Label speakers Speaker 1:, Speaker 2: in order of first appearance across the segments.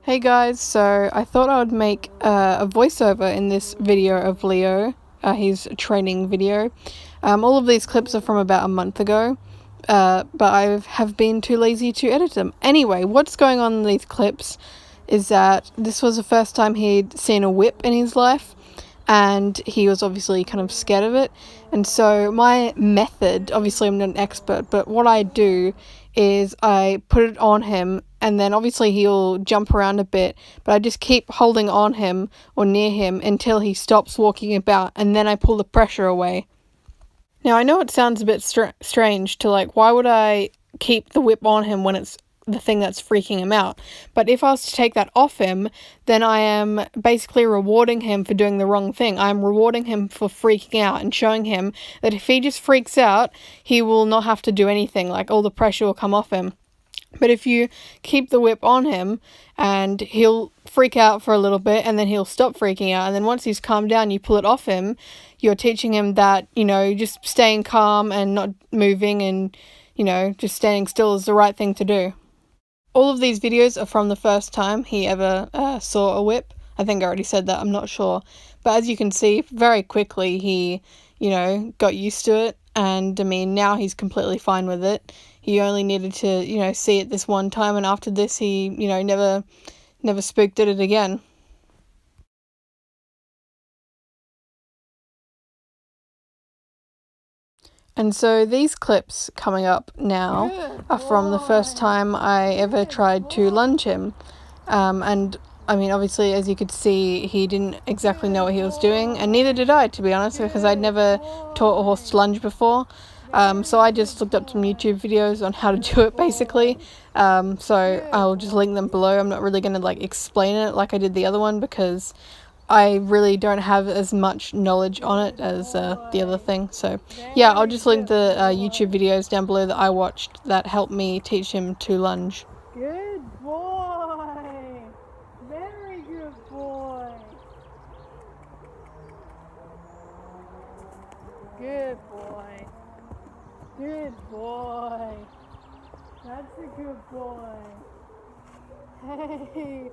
Speaker 1: Hey guys, so I thought I would make a voiceover in this video of Leo, his training video. All of these clips are from about a month ago, but I have been too lazy to edit them. Anyway, what's going on in these clips is that this was the first time he'd seen a whip in his life, and he was obviously kind of scared of it. And so my method, obviously I'm not an expert, but what I do is I put it on him, and then obviously he'll jump around a bit, but I just keep holding on him or near him until he stops walking about, and then I pull the pressure away. Now I know it sounds a bit strange to why would I keep the whip on him when it's the thing that's freaking him out? But if I was to take that off him, then I am basically rewarding him for doing the wrong thing. I'm rewarding him for freaking out and showing him that if he just freaks out, he will not have to do anything, all the pressure will come off him. But if you keep the whip on him, and he'll freak out for a little bit and then he'll stop freaking out, and then once he's calmed down you pull it off him, you're teaching him that, just staying calm and not moving and, just standing still is the right thing to do. All of these videos are from the first time he ever saw a whip. I think I already said that, I'm not sure. But as you can see, very quickly he, got used to it. And, now he's completely fine with it. He only needed to, see it this one time. And after this, he, never spooked at it again. And so these clips coming up now are from the first time I ever tried to lunge him. And obviously, as you could see, he didn't exactly know what he was doing, and neither did I, to be honest, because I'd never taught a horse to lunge before. So I just looked up some YouTube videos on how to do it, basically. So I'll just link them below. I'm not really going to explain it like I did the other one, because I really don't have as much knowledge on it as the other thing. So yeah, I'll just link the YouTube videos down below that I watched that helped me teach him to lunge.
Speaker 2: Good boy! Very good boy! Good boy! Good boy! That's a good boy! Hey!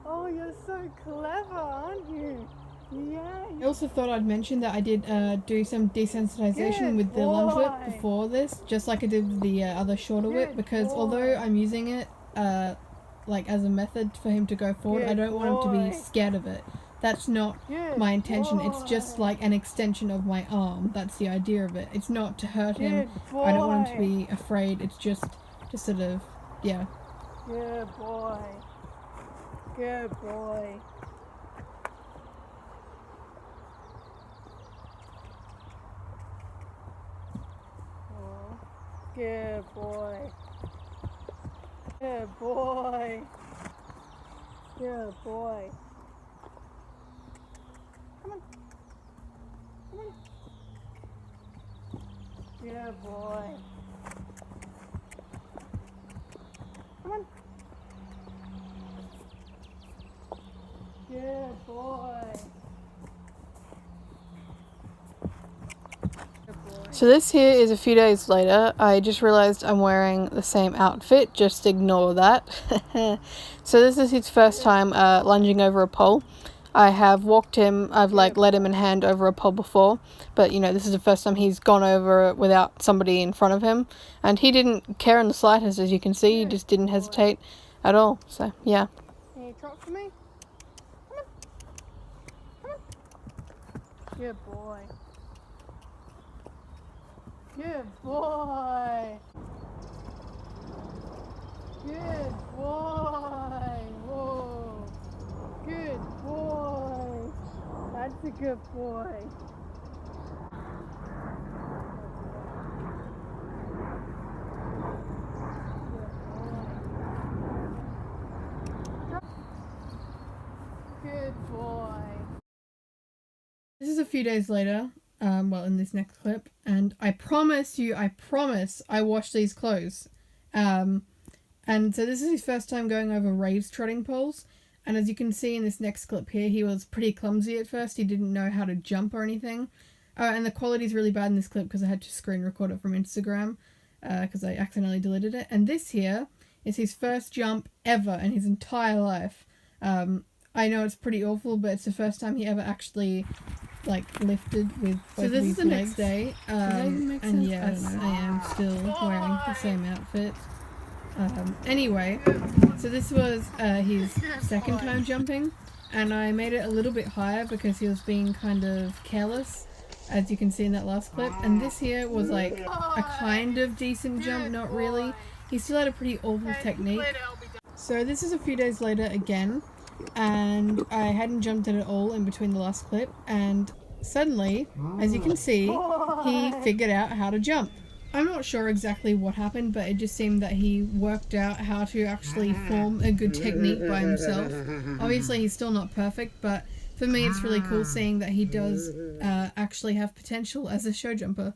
Speaker 2: Oh, you're so clever, aren't you? Yeah.
Speaker 1: I also thought I'd mention that I did do some desensitization with the lunge whip before this, just like I did with the other shorter whip, because although I'm using it as a method for him to go forward, I don't want him to be scared of it. That's not my intention. It's just like an extension of my arm. That's the idea of it. It's not to hurt him. I don't want him to be afraid. It's just sort of, yeah.
Speaker 2: Good boy. Good boy. Oh, good boy. Good boy. Good boy. Come on. Come on. Good boy. Come on. Good boy.
Speaker 1: So this here is a few days later. I just realized I'm wearing the same outfit, just ignore that. So this is his first time lunging over a pole. I have walked him, I've led him in hand over a pole before, but this is the first time he's gone over it without somebody in front of him, and he didn't care in the slightest, as you can see. He just didn't hesitate at all. So yeah.
Speaker 2: Can you trot for me? Come on. Come on. Good boy. Good boy. Good boy. Whoa. Good boy. That's a good boy. Good boy.
Speaker 1: This is a few days later, in this next clip, and I promise I washed these clothes. And so this is his first time going over raised trotting poles, and as you can see in this next clip here, he was pretty clumsy at first. He didn't know how to jump or anything. And the quality is really bad in this clip because I had to screen record it from Instagram because I accidentally deleted it. And this here is his first jump ever in his entire life. I know it's pretty awful, but it's the first time he ever actually like lifted with both of his legs. So this is the next day, and yes, I am still wearing the same outfit. Anyway, so this was his second time jumping, and I made it a little bit higher because he was being kind of careless, as you can see in that last clip. And this here was like a kind of decent jump, not really. He still had a pretty awful technique. So this is a few days later again, and I hadn't jumped it at all in between the last clip, and suddenly, as you can see, he figured out how to jump. I'm not sure exactly what happened, but it just seemed that he worked out how to actually form a good technique by himself. Obviously, he's still not perfect, but for me, it's really cool seeing that he does actually have potential as a show jumper.